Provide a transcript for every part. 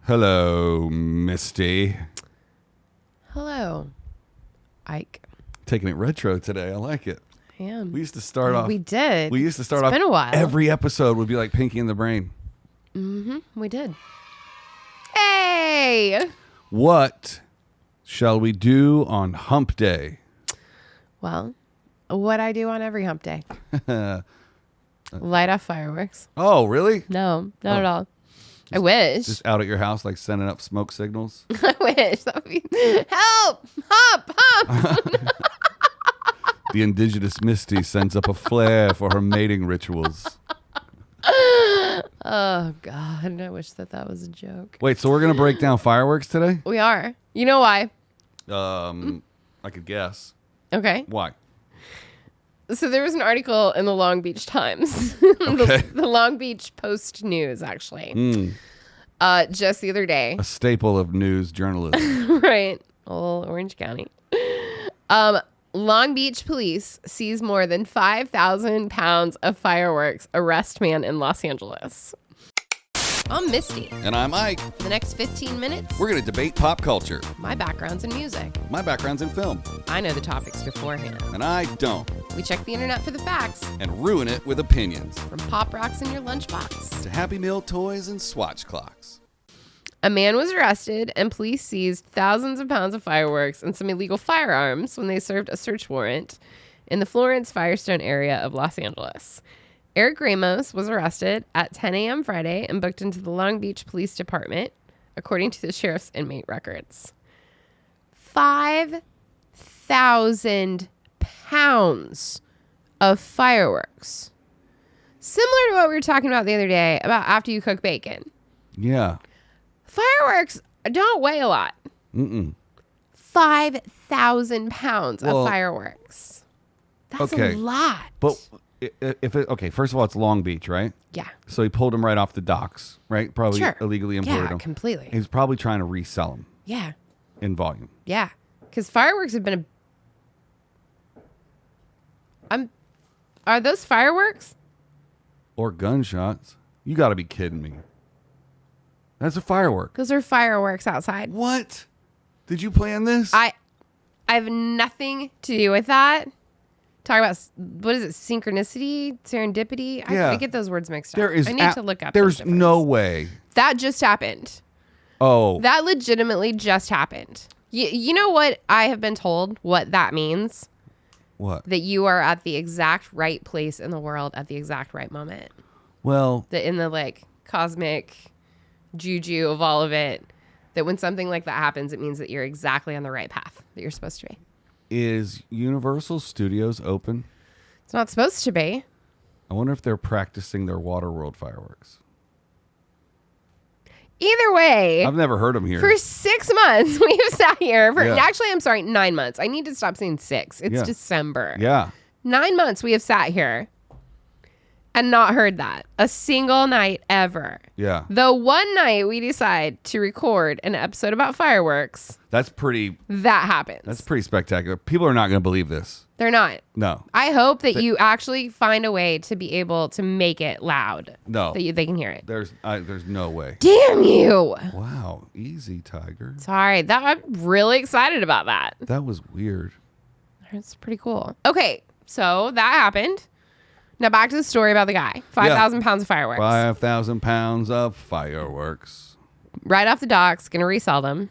Hello, Misty. Hello, Ike. Taking it retro today. I like it. I am. We used to start off. We did. We used to start It's off. been a while. Every episode would be like Pinky in the Brain. Mm-hmm. We did. Hey! What shall we do on Hump Day? Well, what I do on every hump day. Light off fireworks. Oh, really? No, not at all. I wish. Just out at your house, like sending up smoke signals? I wish. That would be... Help! Hump! The indigenous Misty sends up a flare for her mating rituals. Oh, God. I wish that was a joke. Wait, so we're going to break down fireworks today? We are. You know why? I could guess. Okay. Why? So there was an article in the Long Beach Times. Okay. the Long Beach Post News, actually. Just the other day. A staple of news journalism. Right. Old Orange County. Long Beach police seize more than 5,000 pounds of fireworks. Arrest man in Los Angeles. I'm Misty. And I'm Ike. The next 15 minutes, We're going to debate pop culture. my background's in music. My background's in film, I know the topics beforehand. and I don't. We check the internet for the facts, And ruin it with opinions. from pop rocks in your lunchbox. To Happy Meal toys and Swatch clocks. A man was arrested and police seized thousands of pounds of fireworks and some illegal firearms when they served a search warrant in the Florence Firestone area of Los Angeles. Eric Ramos was arrested at 10 a.m. Friday and booked into the Long Beach Police Department, according to the sheriff's inmate records. 5,000 pounds of fireworks. Similar to what we were talking about the other day about after you cook bacon. Yeah. Fireworks don't weigh a lot. 5,000 pounds Well, of fireworks. That's okay. a lot. But okay, first of all, it's Long Beach, right? Yeah. So he pulled them right off the docks, right? Probably Sure. illegally imported Yeah, them. completely. He's probably trying to resell them Yeah. in volume. Yeah. Because fireworks have been Are those fireworks? Or gunshots. You got to be kidding me. That's a firework. Those are fireworks outside. What? Did you plan this? I have nothing to do with that. Talk about, what is it, synchronicity, serendipity? Yeah. I get those words mixed There up. is I need to look up. There's the no difference. way. That just happened. Oh. That legitimately just happened. You know what I have been told what that means? What? That you are at the exact right place in the world at the exact right moment. Well, That in the like cosmic juju of all of it, that when something like that happens, it means that you're exactly on the right path that you're supposed to be. is Universal Studios open? It's not supposed to be. I wonder if they're practicing their Waterworld fireworks. Either way, I've never heard them here. for 6 months, we have sat here for, Yeah. actually, I'm sorry, 9 months. I need to stop saying 6. It's Yeah. December. Yeah. 9 months we have sat here and not heard that a single night ever. Yeah. The one night we decide to record an episode about fireworks, That's pretty that happens. spectacular. People are not going to believe this. They're not. No. I hope that you actually find a way to be able to make it loud. No. That they can hear it. There's no way. Damn you. Wow. Easy, Tiger. Sorry. I'm really excited about that. That was weird. It's pretty cool. Okay. So that happened. Now back to the story about the guy. 5,000 pounds of fireworks. 5,000 pounds of fireworks. Right off the docks. Going to resell them.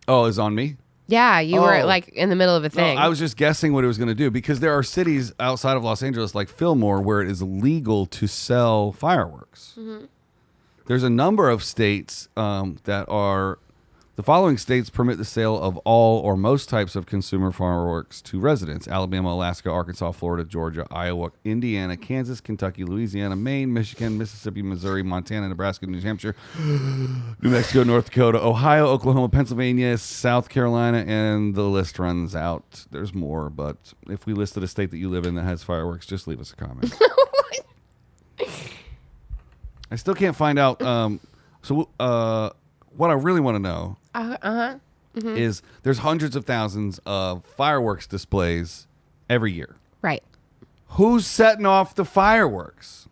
Oh, it's on me? Yeah. You were Oh. like in the middle of a No, thing. I was just guessing what it was going to do because there are cities outside of Los Angeles like Fillmore where it is legal to sell fireworks. Mm-hmm. There's a number of states that are... The following states permit the sale of all or most types of consumer fireworks to residents: Alabama, Alaska, Arkansas, Florida, Georgia, Iowa, Indiana, Kansas, Kentucky, Louisiana, Maine, Michigan, Mississippi, Missouri, Montana, Nebraska, New Hampshire, New Mexico, North Dakota, Ohio, Oklahoma, Pennsylvania, South Carolina, and the list runs out. There's more, but if we listed a state that you live in that has fireworks, just leave us a comment. I still can't find out. What I really want to know is there's hundreds of thousands of fireworks displays every year. right. Who's setting off the fireworks?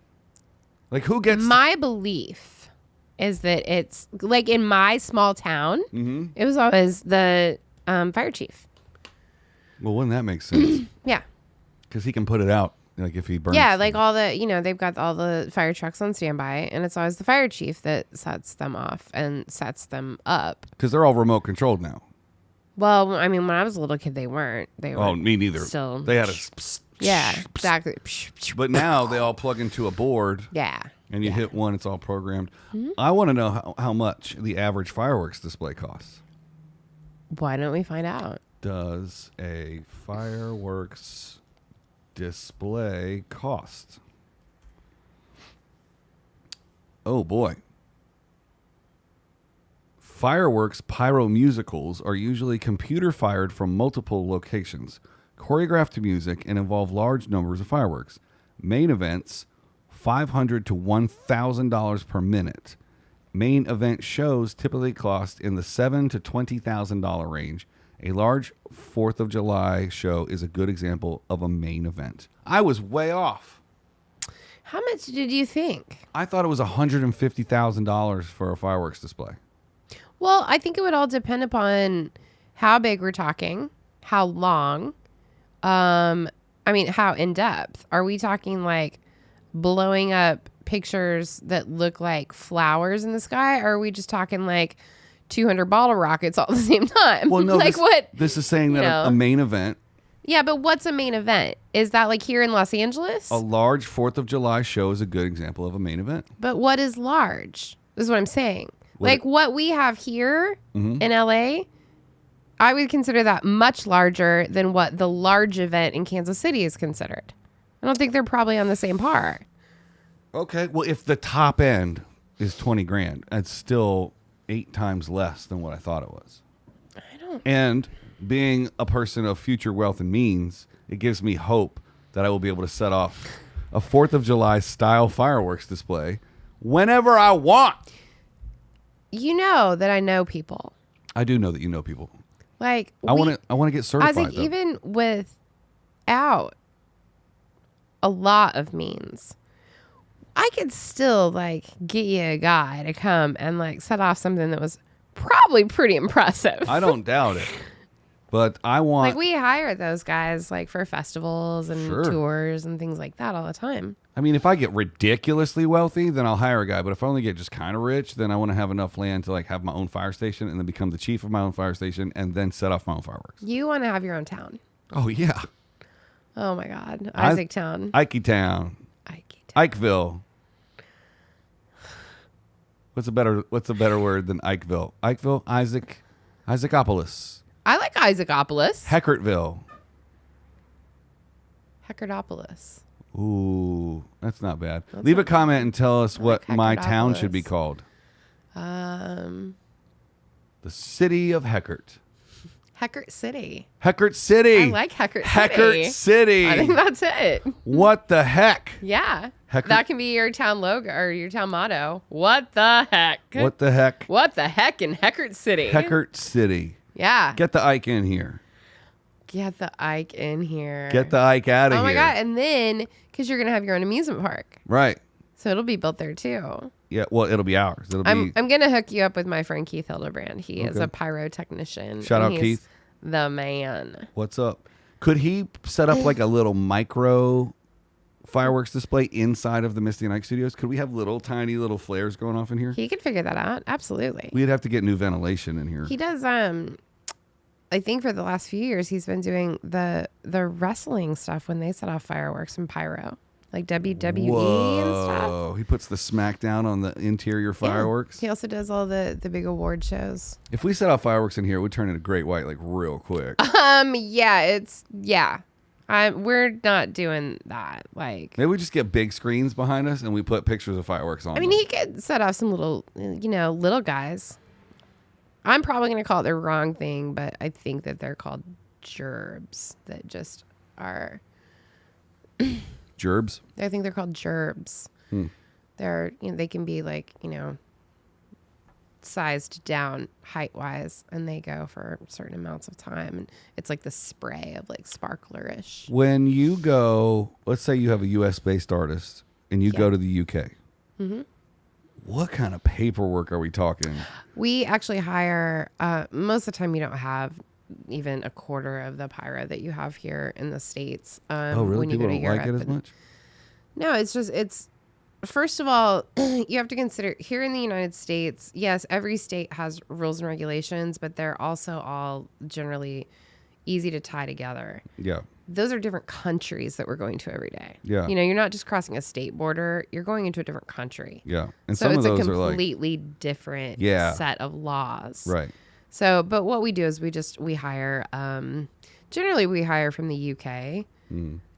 Like who gets My belief is that it's like in my small town, Mm-hmm. it was always the fire chief. Well, wouldn't that make sense? Yeah. Because he can put it out, like if he burns. Yeah, like all the, they've got all the fire trucks on standby, and it's always the fire chief that sets them off and sets them up. Because they're all remote controlled now. Well, I mean, when I was a little kid, they weren't. They were. Oh, me neither. Still. They had a. Yeah, exactly. But now they all plug into a board. Yeah. And you hit one, it's all programmed. Mm-hmm. I want to know how much the average fireworks display costs. Why don't we find out? Does a fireworks display cost? Oh boy. Fireworks pyromusicals are usually computer fired from multiple locations, choreographed to music, and involve large numbers of fireworks. Main events, $500 to $1,000 per minute. Main event shows typically cost in the $7,000 to $20,000 range. A large 4th of July show is a good example of a main event. I was way off. How much did you think? I thought it was $150,000 for a fireworks display. Well, I think it would all depend upon how big we're talking, how long, how in depth. Are we talking like blowing up pictures that look like flowers in the sky? Or are we just talking like 200 bottle rockets all at the same time? Well, no, like this is saying that a main event. Yeah, but what's a main event? Is that like here in Los Angeles? A large 4th of July show is a good example of a main event. But what is large? This is what I'm saying. What what we have here in LA, I would consider that much larger than what the large event in Kansas City is considered. I don't think they're probably on the same par. Okay, well, if the top end is 20 grand, it's still 8 times less than what I thought it was. I don't. And being a person of future wealth and means, it gives me hope that I will be able to set off a 4th of July style fireworks display whenever I want. You know that I know people. I do know that you know people. Like I want to get certified. I think even without a lot of means, I could still like get you a guy to come and like set off something that was probably pretty impressive. I don't doubt it. But I want... Like, we hire those guys, like, for festivals and tours and things like that all the time. I mean, if I get ridiculously wealthy, then I'll hire a guy. But if I only get just kind of rich, then I want to have enough land to, like, have my own fire station and then become the chief of my own fire station and then set off my own fireworks. You want to have your own town. Oh, yeah. Oh, my God. Isaac Town. Ike Town. Ikeville. What's a better word than Ikeville? Ikeville? Isaacopolis. I like Isaacopolis. Heckertville. Heckertopolis. Ooh, that's not bad. Leave a comment and tell us what my town should be called. The city of Heckert. Heckert City. Heckert City. I like Heckert City. Heckert City. I think that's it. What the heck? Yeah. Heckert. That can be your town logo or your town motto. What the heck? What the heck? What the heck in Heckert City? Heckert City. Yeah. Get the Ike in here. Get the Ike in here. Get the Ike out of here. Oh my God. And then, because you're going to have your own amusement park. Right. So it'll be built there too. Yeah. Well, it'll be ours. I'm going to hook you up with my friend Keith Hildebrand. He is a pyrotechnician. Shout out Keith. The man. What's up? Could he set up like a little micro fireworks display inside of the Misty and Ike studios? Could we have tiny little flares going off in here? He could figure that out. Absolutely. We'd have to get new ventilation in here. He does. I think for the last few years, he's been doing the wrestling stuff when they set off fireworks and pyro, like WWE and stuff. Oh, he puts the smackdown on the interior fireworks. He also does all the big award shows. If we set off fireworks in here, it would turn into Great White like real quick. We're not doing that. Like, maybe we just get big screens behind us and we put pictures of fireworks on. I mean, he could set off some little guys. I'm probably going to call it the wrong thing, but I think that they're called gerbs that just are. Gerbs? I think they're called gerbs. They're, they can be like, sized down height wise, and they go for certain amounts of time. And it's like the spray of like sparklerish. When you go, let's say you have a US based artist and you go to the UK. What kind of paperwork are we talking? We actually hire, most of the time you don't have even a quarter of the pyro that you have here in the States. Oh, really? When you People go to don't like it Europe. as much? No, it's first of all, you have to consider here in the United States, yes, every state has rules and regulations, but they're also all generally easy to tie together. Yeah. Those are different countries that we're going to every day. Yeah. You know, you're not just crossing a state border, you're going into a different country. Yeah. And So some it's of a those are like, completely different Yeah. set of laws. right. So, but what we do is we hire, generally we hire from the UK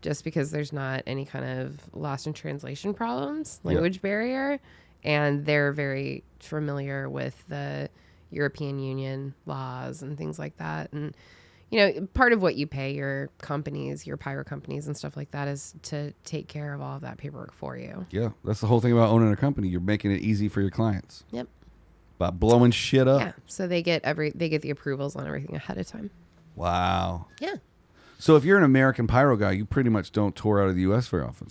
just because there's not any kind of lost in translation problems, language barrier. And they're very familiar with the European Union laws and things like that. And, you know, part of what you pay your companies, your pyro companies and stuff like that is to take care of all of that paperwork for you. Yeah. That's the whole thing about owning a company. You're making it easy for your clients. Yep. By blowing shit up. Yeah. So they get the approvals on everything ahead of time. Wow. Yeah. So if you're an American pyro guy, you pretty much don't tour out of the U.S. very often.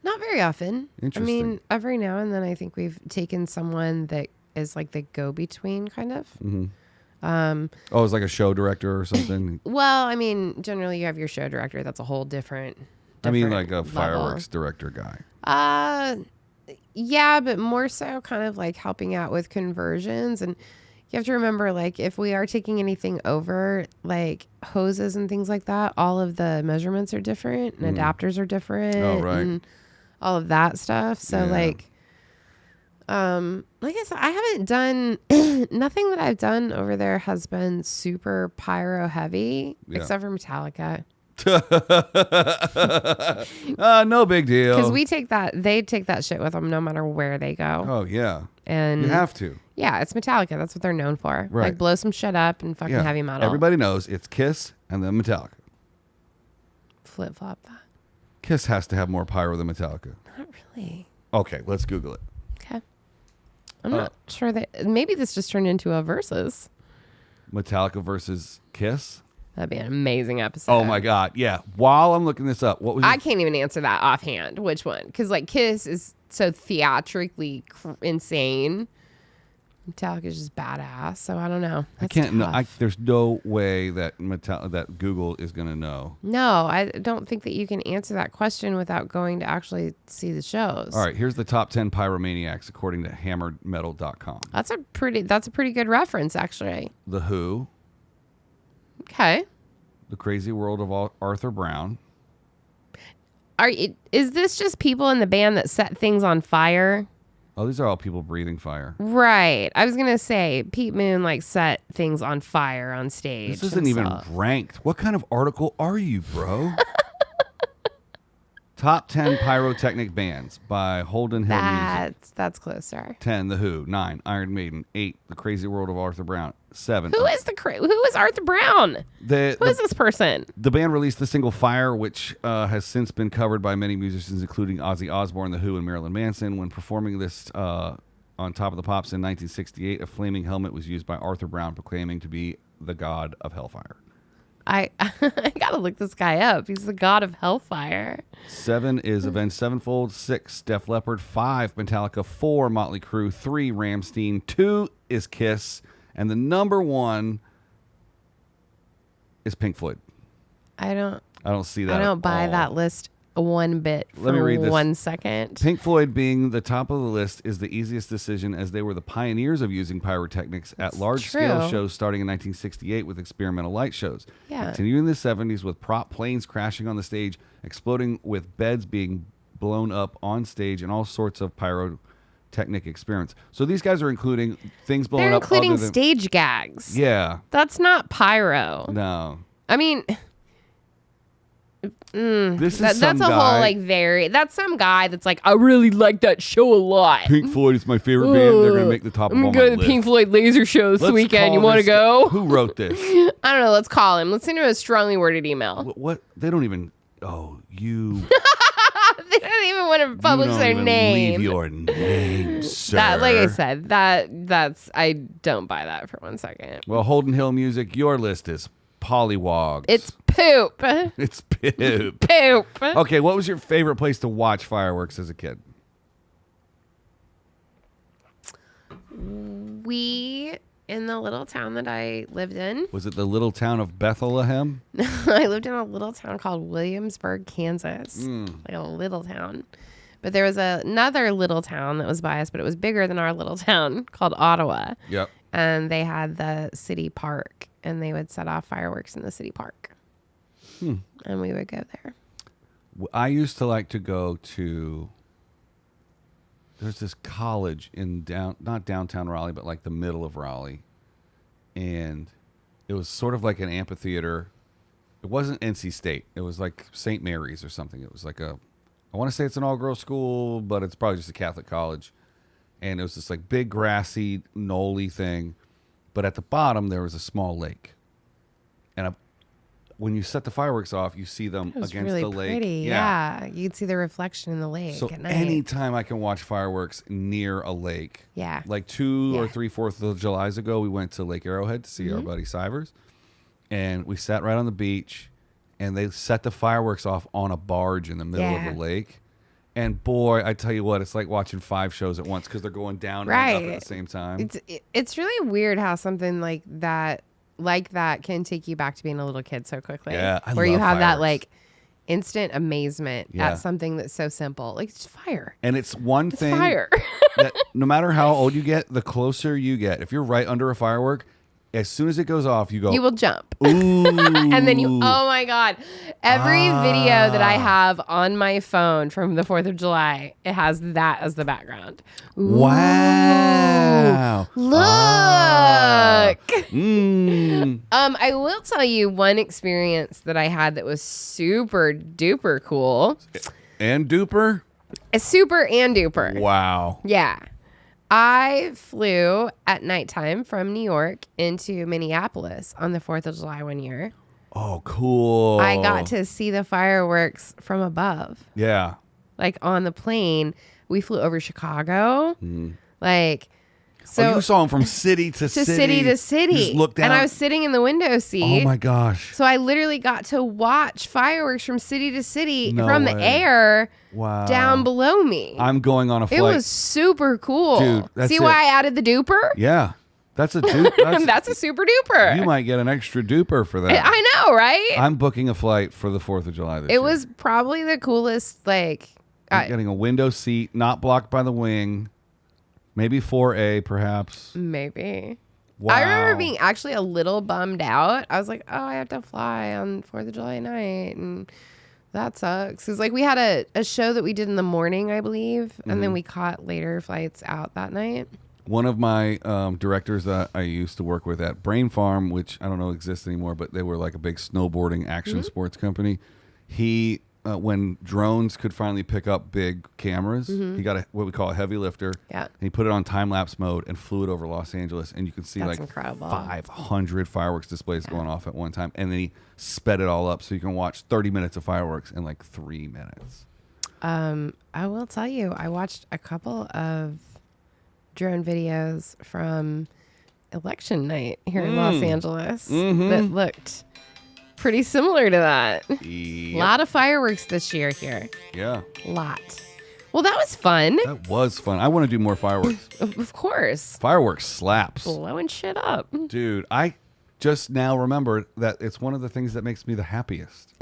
Not very often. Interesting. I mean, every now and then I think we've taken someone that is like the go-between kind of. Mm-hmm. Oh, it's like a show director or something. Well, I mean, generally you have your show director. That's a whole different I mean, like a level. fireworks director guy. Yeah, but more so kind of like helping out with conversions. And you have to remember, like, if we are taking anything over, like hoses and things like that, all of the measurements are different and adapters are different. Oh, right. And all of that stuff. So, Yeah. like I said, I haven't done, nothing that I've done over there has been super pyro heavy, Yeah. except for Metallica. No big deal. Because they take that shit with them no matter where they go. Oh, yeah. And You have to. yeah, it's Metallica. That's what they're known for. Right. Like blow some shit up and fucking Yeah. heavy metal. Everybody knows it's Kiss and then Metallica. Flip flop that. Kiss has to have more pyro than Metallica. Not really. Okay, let's Google it. Okay. I'm not sure that maybe this just turned into a versus. Metallica versus Kiss. That'd be an amazing episode. Oh my God! Yeah. While I'm looking this up, what was I can't even answer that offhand. Which one? Because like Kiss is so theatrically insane. Metallica is just badass. So I don't know. I That's can't. No, tough. there's no way that that Google is gonna know. No, I don't think that you can answer that question without going to actually see the shows. All right. Here's the top 10 pyromaniacs according to HammeredMetal.com. That's a pretty good reference, actually. The Who, Okay. The Crazy World of Arthur Brown. Is this just people in the band that set things on fire? Oh, these are all people breathing fire. Right. I was gonna say Pete Moon like set things on fire on stage. This isn't himself. even ranked. What kind of article are you, bro? Top 10 pyrotechnic bands by Holden Hill Music. That's closer. 10, The Who. 9, Iron Maiden. 8, The Crazy World of Arthur Brown. 7. Who is Arthur Brown? Who is this person? The band released the single Fire, which has since been covered by many musicians, including Ozzy Osbourne, The Who, and Marilyn Manson. When performing this on Top of the Pops in 1968, a flaming helmet was used by Arthur Brown, proclaiming to be the god of hellfire. I gotta look this guy up. He's the god of hellfire. 7 is Avenged Sevenfold. 6, Def Leppard. 5, Metallica. 4, Motley Crue. 3, Rammstein. 2 is Kiss. And the number 1 is Pink Floyd. I don't see that. I don't at buy all. that list one bit for Let me read this. 1 second. Pink Floyd being the top of the list is the easiest decision, as they were the pioneers of using pyrotechnics at large-scale true. shows starting in 1968 with experimental light shows. Yeah. Continuing in the 70s with prop planes crashing on the stage, exploding with beds being blown up on stage, and all sorts of pyrotechnic experience. So these guys are including things blowing They're up. including other than, stage gags. Yeah. That's not pyro. No. I mean, This is that's some a guy. whole like that's some guy that's like, I really like that show a lot. Pink Floyd is my favorite band. They're going to make the top of I'm all gonna my go to the lists. Pink Floyd laser show this Let's weekend. call You want to this- go? Who wrote this? I don't know. Let's call him. Let's send him a strongly worded email. What? They don't even. Oh, you. They don't even want to publish you don't their even name. Leave your name, sir. That, like I said, that's I don't buy that for 1 second. Well, Holden Hill Music, your list is Pollywogs. It's poop. It's poop. Poop. Okay, what was your favorite place to watch fireworks as a kid? We, in the little town that I lived in, Was it the little town of Bethlehem? I lived in a little town called Williamsburg, Kansas. Like a little town. But there was another little town that was by us, but it was bigger than our little town called Ottawa. Yep. And they had the city park, and they would set off fireworks in the city park. And we would go there. I used to like to go to, there's this college in not downtown Raleigh, but like the middle of Raleigh. And it was sort of like an amphitheater. It wasn't NC State. It was like St. Mary's or something. It was like I want to say it's an all-girls school, but it's probably just a Catholic college. And it was this like big grassy, knoll-y thing. But at the bottom, there was a small lake. And when you set the fireworks off, you see them against really the lake. pretty. Yeah. You'd see the reflection in the lake So at night. anytime I can watch fireworks near a lake. Yeah. Like 2 or 3 4th of Julys ago, we went to Lake Arrowhead to see our buddy Sivers. And we sat right on the beach. And they set the fireworks off on a barge in the middle of the lake. And boy, I tell you what, it's like watching 5 shows at once because they're going down and up at the same time. It's really weird how something like that can take you back to being a little kid so quickly. Yeah, I where you love have that fireworks. like instant amazement Yeah. at something that's so simple. Like it's fire. And it's one It's thing fire. that no matter how old you get, the closer you get, if you're right under a firework, as soon as it goes off, you go, You will jump. ooh. And then oh my God. Every video that I have on my phone from the 4th of July, it has that as the background. Ooh, Wow. Look. I will tell you one experience that I had that was super duper cool. And duper? Super and duper. Wow. Yeah. I flew at nighttime from New York into Minneapolis on the 4th of July one year. Oh, cool. I got to see the fireworks from above. Yeah. Like on the plane. We flew over Chicago. Like, so you saw them from city to city. city to city. You just looked down. And I was sitting in the window seat. Oh my gosh. So I literally got to watch fireworks from city to city No from the way. air Wow. down below me. I'm going on a flight. It was super cool. Dude, that's See it. why I added the duper? Yeah. That's a duper. That's a super duper. You might get an extra duper for that. I know, right? I'm booking a flight for the 4th of July this year. It was probably the coolest, like, I'm getting a window seat, not blocked by the wing. Maybe 4A, perhaps. maybe. Wow. I remember being actually a little bummed out. I was like, oh, I have to fly on 4th of July night. And that sucks. Because, like, we had a show that we did in the morning, I believe. And then we caught later flights out that night. One of my directors that I used to work with at Brain Farm, which I don't know exists anymore, but they were like a big snowboarding action sports company. He, when drones could finally pick up big cameras, he got what we call a heavy lifter. Yeah. And he put it on time-lapse mode and flew it over Los Angeles. And you could see That's like incredible. 500 fireworks displays going off at one time. And then he sped it all up so you can watch 30 minutes of fireworks in like 3 minutes. I will tell you, I watched a couple of drone videos from election night here in Los Angeles that looked pretty similar to that. A lot of fireworks this year here. Yeah. Lot. Well, that was fun. That was fun. I want to do more fireworks. Of course. Fireworks slaps. Blowing shit up. Dude, I just now remembered that it's one of the things that makes me the happiest.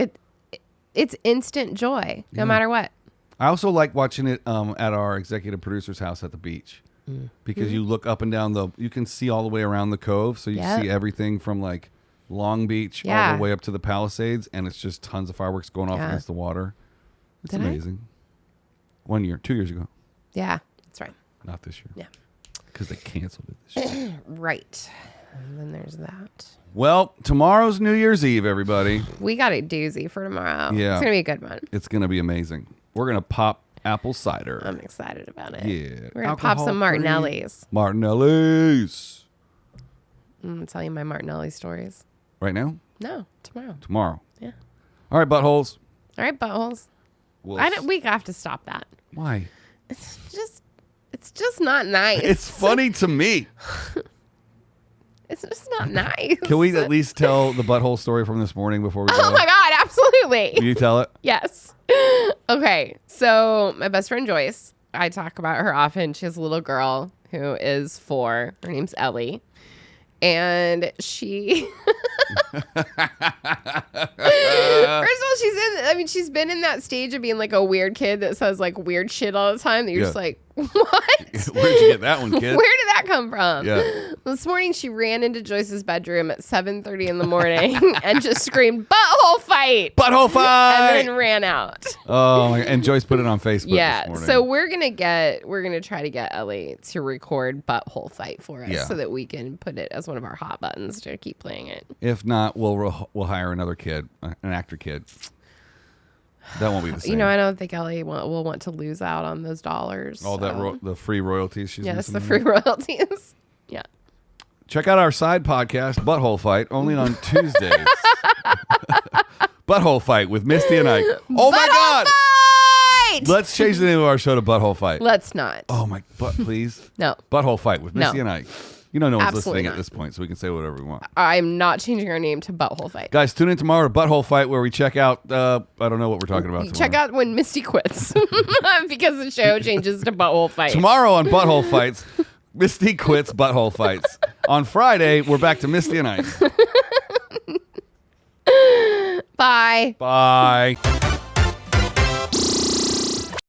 It's instant joy, no matter what. I also like watching it at our executive producer's house at the beach because you look up and down you can see all the way around the cove. So you see everything from like Long Beach all the way up to the Palisades, and it's just tons of fireworks going off against the water. It's amazing. 1 year, 2 years ago. Yeah, that's right. Not this year. Yeah. Because they canceled it this year. Right. And then there's that. Well, tomorrow's New Year's Eve, everybody. We got a doozy for tomorrow. Yeah. It's going to be a good one. It's going to be amazing. We're going to pop apple cider. I'm excited about it. Yeah. We're going to pop some Alcohol-free. Martinellis. Martinellis. I'm going to tell you my Martinelli stories. Right now? No, tomorrow. Tomorrow. Yeah. All right, buttholes. All right, buttholes. We have to stop that. Why? It's just not nice. It's funny to me. It's just not nice. Can we at least tell the butthole story from this morning before we go? Oh my God, absolutely. Will you tell it? Yes. Okay. So my best friend Joyce, I talk about her often. She has a little girl who is 4. Her name's Ellie. And she, first of all, she's been in that stage of being like a weird kid that says like weird shit all the time that you're just like, what? Where'd you get that one, kid? Where did that come from? Yeah. This morning she ran into Joyce's bedroom at 7:30 in the morning and just screamed, butthole fight. Butthole fight. And then ran out. Oh, my, and Joyce put it on Facebook this morning. So we're gonna try to get Ellie to record butthole fight for us so that we can put it as one of our hot buttons to keep playing it. If not, we'll hire another kid, an actor kid. That won't be the same. I don't think Ellie will want to lose out on those dollars. All that the free royalties she's yes, missing. the free royalties. Yeah. Check out our side podcast, Butthole Fight, only on Tuesdays. Butthole Fight with Misty and Ike. Oh my God! Fight! Let's change the name of our show to Butthole Fight. Let's not. Oh my, please. No. Butthole Fight with Misty and Ike. No one's Absolutely listening not. at this point, so we can say whatever we want. I'm not changing our name to Butthole Fight. Guys, tune in tomorrow to Butthole Fight, where we check out, I don't know what we're talking about tomorrow. Check out when Misty quits because the show changes to Butthole Fight. Tomorrow on Butthole Fights, Misty quits Butthole Fights. On Friday, we're back to Misty and Ike. Bye. Bye.